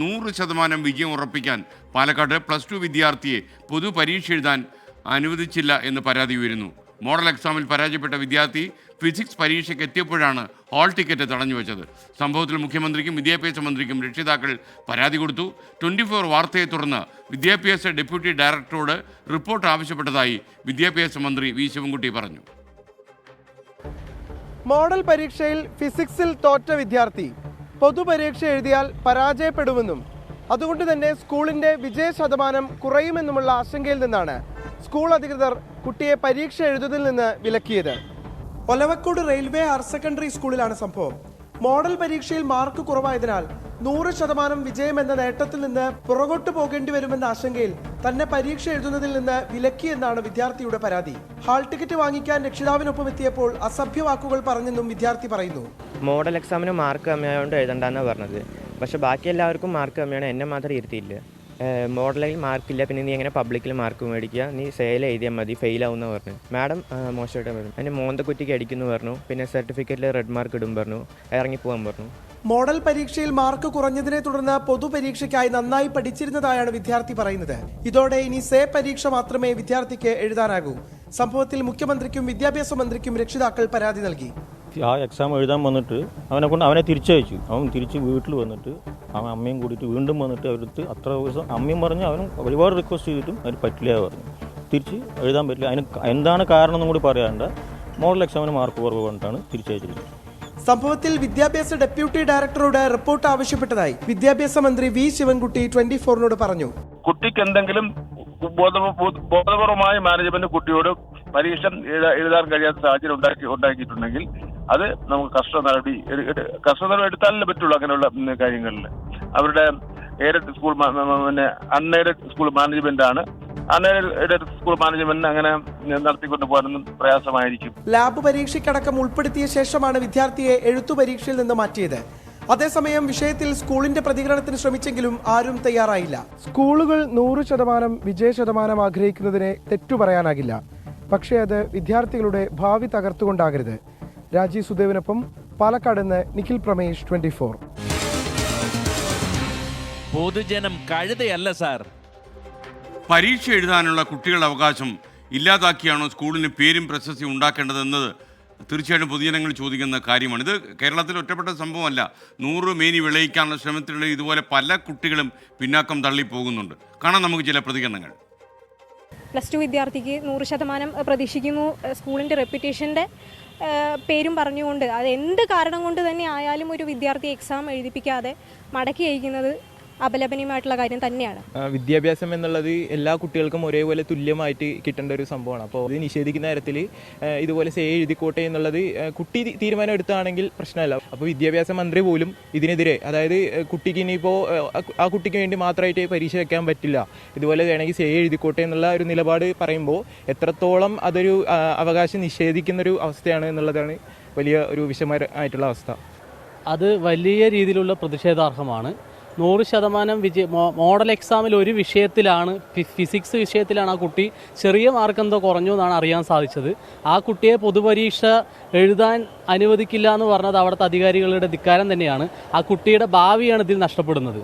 100% വിജയം ഉറപ്പിക്കാൻ പാലക്കാട് +2 വിദ്യാർത്ഥിയെ പൊതുപരീക്ഷ എഴുതാൻ അനുവദിച്ചില്ല എന്ന് പരാതി ഉയരുന്നു. മോഡൽ എക്സാമിൽ പരാജയപ്പെട്ട വിദ്യാർത്ഥി ഫിസിക്സ് പരീക്ഷയ്ക്ക് എത്തിയപ്പോഴാണ് ഹാൾ ടിക്കറ്റ് തടഞ്ഞുവെച്ചത്. സംഭവത്തിൽ മുഖ്യമന്ത്രിക്കും വിദ്യാഭ്യാസ മന്ത്രിക്കും രക്ഷിതാക്കൾ പരാതി കൊടുത്തു. 24 വാർത്തയെ തുടർന്ന് വിദ്യാഭ്യാസ ഡെപ്യൂട്ടി ഡയറക്ടറോട് റിപ്പോർട്ട് ആവശ്യപ്പെട്ടതായി വിദ്യാഭ്യാസ മന്ത്രി വി ശിവൻകുട്ടി പറഞ്ഞു. മോഡൽ പരീക്ഷയിൽ ഫിസിക്സിൽ തോറ്റ വിദ്യാർത്ഥി പൊതുപരീക്ഷ എഴുതിയാൽ പരാജയപ്പെടുമെന്നും അതുകൊണ്ട് തന്നെ സ്കൂളിന്റെ വിജയ ശതമാനം കുറയുമെന്നുമുള്ള ആശങ്കയിൽ നിന്നാണ് സ്കൂൾ അധികൃതർ കുട്ടിയെ പരീക്ഷ എഴുതുന്നതിൽ നിന്ന് വിലക്കിയത്. ഒലവക്കോട് റെയിൽവേ ഹയർ സെക്കൻഡറി സ്കൂളിലാണ് സംഭവം. മോഡൽ പരീക്ഷയിൽ മാർക്ക് കുറവായതിനാൽ 100% വിജയം എന്ന നേട്ടത്തിൽ നിന്ന് പുറകോട്ട് പോകേണ്ടി വരുമെന്ന ആശങ്കയിൽ തന്നെ പരീക്ഷ എഴുതുന്നതിൽ നിന്ന് വിലക്കിയെന്നാണ് വിദ്യാർത്ഥിയുടെ പരാതി. ഹാൾ ടിക്കറ്റ് വാങ്ങിക്കാൻ രക്ഷിതാവിനൊപ്പം എത്തിയപ്പോൾ അസഭ്യ വാക്കുകൾ പറഞ്ഞെന്നും വിദ്യാർത്ഥി പറയുന്നു. മോഡൽ എക്സാമിന് മാർക്ക് കമ്മിയായതുകൊണ്ട് എഴുതണ്ടെന്നാണ് പറഞ്ഞത്. പക്ഷെ ബാക്കി എല്ലാവർക്കും മാർക്ക് കമ്മിയാണ്, എന്നെ മാത്രം ഇരുത്തിയില്ല. മോഡലിൽ മാർക്കില്ല, പിന്നെ നീ എങ്ങനെ പബ്ലിക്കിൽ മാർക്ക് മേടിക്കുക, നീ സെയിൽ എഴുതിയാൽ മതി, ഫെയിലാവുമെന്ന് പറഞ്ഞു. മാഡം മോശമായിട്ട് പറഞ്ഞു. അതിന് മോന്തക്കുറ്റിക്ക് അടിക്കുന്നു പറഞ്ഞു. പിന്നെ സർട്ടിഫിക്കറ്റിൽ റെഡ് മാർക്ക് ഇടും പറഞ്ഞു. ഇറങ്ങിപ്പോകാൻ പറഞ്ഞു. മോഡൽ പരീക്ഷയിൽ മാർക്ക് കുറഞ്ഞതിനെ തുടർന്ന് പൊതുപരീക്ഷയ്ക്കായി നന്നായി പഠിച്ചിരുന്നതായാണ് വിദ്യാർത്ഥി പറയുന്നത്. ഇതോടെ ഇനി സേ പരീക്ഷ മാത്രമേ വിദ്യാർത്ഥിക്ക് എഴുതാനാകൂ. സംഭവത്തിൽ മുഖ്യമന്ത്രിക്കും വിദ്യാഭ്യാസ മന്ത്രിക്കും രക്ഷിതാക്കൾ പരാതി നൽകി. ആ എക്സാം എഴുതാൻ വന്നിട്ട് അവനെ തിരിച്ചയച്ചു. അവൻ തിരിച്ച് വീട്ടിൽ വന്നിട്ട് അവൻ അമ്മയും കൂടിയിട്ട് വീണ്ടും വന്നിട്ട് അവരടുത്ത് അത്ര ദിവസം അമ്മയും പറഞ്ഞ് അവനും ഒരുപാട് റിക്വസ്റ്റ് ചെയ്തിട്ടും അതിന് പറ്റില്ല പറഞ്ഞു. തിരിച്ച് എഴുതാൻ പറ്റില്ല. അതിന് എന്താണ് കാരണം എന്നും കൂടി പറയാണ്ട് മോഡൽ എക്സാമിന് മാർക്ക് കുറവ് കൊണ്ടാണ് തിരിച്ചയച്ചിരിക്കുന്നത്. സംഭവത്തിൽ വിദ്യാഭ്യാസ ഡെപ്യൂട്ടി ഡയറക്ടറോട് റിപ്പോർട്ട് ആവശ്യപ്പെട്ടതായി വിദ്യാഭ്യാസ മന്ത്രി വി ശിവൻകുട്ടി 24നോട് പറഞ്ഞു. കുട്ടിക്ക് എന്തെങ്കിലും ബോധപൂർവമായ മാനേജ്മെന്റ് കുട്ടിയോട് പരീക്ഷ എഴുതാൻ കഴിയാത്ത സാഹചര്യം ഉണ്ടാക്കിയിട്ടുണ്ടെങ്കിൽ അത് നമുക്ക് കർശന നടപടി എടുത്താലേ പറ്റുള്ളൂ. അങ്ങനെയുള്ള കാര്യങ്ങളിൽ അവരുടെ എയ്ഡഡ് സ്കൂൾ പിന്നെ അൺഎയ്ഡഡ് സ്കൂൾ മാനേജ്മെന്റ് ആണ്. അൺഎയ്ഡഡ് സ്കൂൾ മാനേജ്മെന്റിന് അങ്ങനെ നടത്തിക്കൊണ്ട് പോകാനൊന്നും പ്രയാസമായിരിക്കും. ലാബ് പരീക്ഷയ്ക്കടക്കം ഉൾപ്പെടുത്തിയ ശേഷമാണ് വിദ്യാർത്ഥിയെ എഴുത്തു പരീക്ഷയിൽ നിന്ന് മാറ്റിയത്. അതേസമയം വിഷയത്തിൽ സ്കൂളിന്റെ പ്രതികരണത്തിന് ശ്രമിച്ചെങ്കിലും ആരും തയ്യാറായില്ല. സ്കൂളുകൾ 100% വിജയ ശതമാനം ആഗ്രഹിക്കുന്നതിനെ തെറ്റു പറയാനാകില്ല. പക്ഷേ അത് വിദ്യാർത്ഥികളുടെ ഭാവി തകർത്തുകൊണ്ടാകരുത്. രാജീവ് സുദേവിനൊപ്പം പാലക്കാട് നിന്ന് നിഖിൽ പ്രമേഷ്, 24. പൊതുജനം കഴുതയല്ല സാർ. പരീക്ഷ എഴുതാനുള്ള കുട്ടികളുടെ അവകാശം ഇല്ലാതാക്കിയാണോ സ്കൂളിന് പേരും പ്രശസ്തി ഉണ്ടാക്കേണ്ടതെന്നത് തീർച്ചയായിട്ടും പൊതുജനങ്ങൾ ചോദിക്കുന്ന കാര്യമാണ്. ഇത് കേരളത്തിൽ ഒറ്റപ്പെട്ട സംഭവമല്ല. 100 മേനി വിളയിക്കാനുള്ള ശ്രമത്തിനിടെ ഇതുപോലെ പല കുട്ടികളും പിന്നാക്കം തള്ളിപ്പോകുന്നുണ്ട്. കാണാം നമുക്ക് ചില പ്രതികരണങ്ങൾ. +2 വിദ്യാർത്ഥിക്ക് 100% പ്രതീക്ഷിക്കുന്നു. സ്കൂളിൻ്റെ റെപ്യൂട്ടേഷൻ്റെ പേരും പറഞ്ഞുകൊണ്ട് അത് എന്ത് കാരണം കൊണ്ട് തന്നെ ആയാലും ഒരു വിദ്യാർത്ഥി എക്സാം എഴുതിപ്പിക്കാതെ മടക്കി അയക്കുന്നത് അപലപനീയമായിട്ടുള്ള കാര്യം തന്നെയാണ്. വിദ്യാഭ്യാസം എന്നുള്ളത് എല്ലാ കുട്ടികൾക്കും ഒരേപോലെ തുല്യമായിട്ട് കിട്ടേണ്ട ഒരു സംഭവമാണ്. അപ്പോൾ ഇത് നിഷേധിക്കുന്ന തരത്തിൽ ഇതുപോലെ സേ എഴുതിക്കോട്ടെ എന്നുള്ളത് കുട്ടി തീരുമാനം എടുത്താണെങ്കിൽ പ്രശ്നമല്ല. അപ്പോൾ വിദ്യാഭ്യാസ മന്ത്രി പോലും ഇതിനെതിരെ, അതായത് കുട്ടിക്ക് ഇനിയിപ്പോൾ ആ കുട്ടിക്ക് വേണ്ടി മാത്രമായിട്ട് പരീക്ഷ വെക്കാൻ പറ്റില്ല, ഇതുപോലെ വേണമെങ്കിൽ സേ എഴുതിക്കോട്ടെ എന്നുള്ള ഒരു നിലപാട് പറയുമ്പോൾ എത്രത്തോളം അതൊരു അവകാശം നിഷേധിക്കുന്നൊരു അവസ്ഥയാണ് എന്നുള്ളതാണ് വലിയ ഒരു വിഷമമായിട്ടുള്ള അവസ്ഥ. അത് വലിയ രീതിയിലുള്ള പ്രതിഷേധാർഹമാണ്. 100% മോഡൽ എക്സാമിൽ ഒരു വിഷയത്തിലാണ്, ഫിസിക്സ് വിഷയത്തിലാണ് ആ കുട്ടി ചെറിയ മാർക്ക് എന്തോ കുറഞ്ഞു എന്നാണ് അറിയാൻ സാധിച്ചത്. ആ കുട്ടിയെ പൊതുപരീക്ഷ എഴുതാൻ അനുവദിക്കില്ല എന്ന് പറഞ്ഞത് അവിടുത്തെ അധികാരികളുടെ ധിക്കാരം തന്നെയാണ്. ആ കുട്ടിയുടെ ഭാവിയാണ് ഇതിൽ നഷ്ടപ്പെടുന്നത്.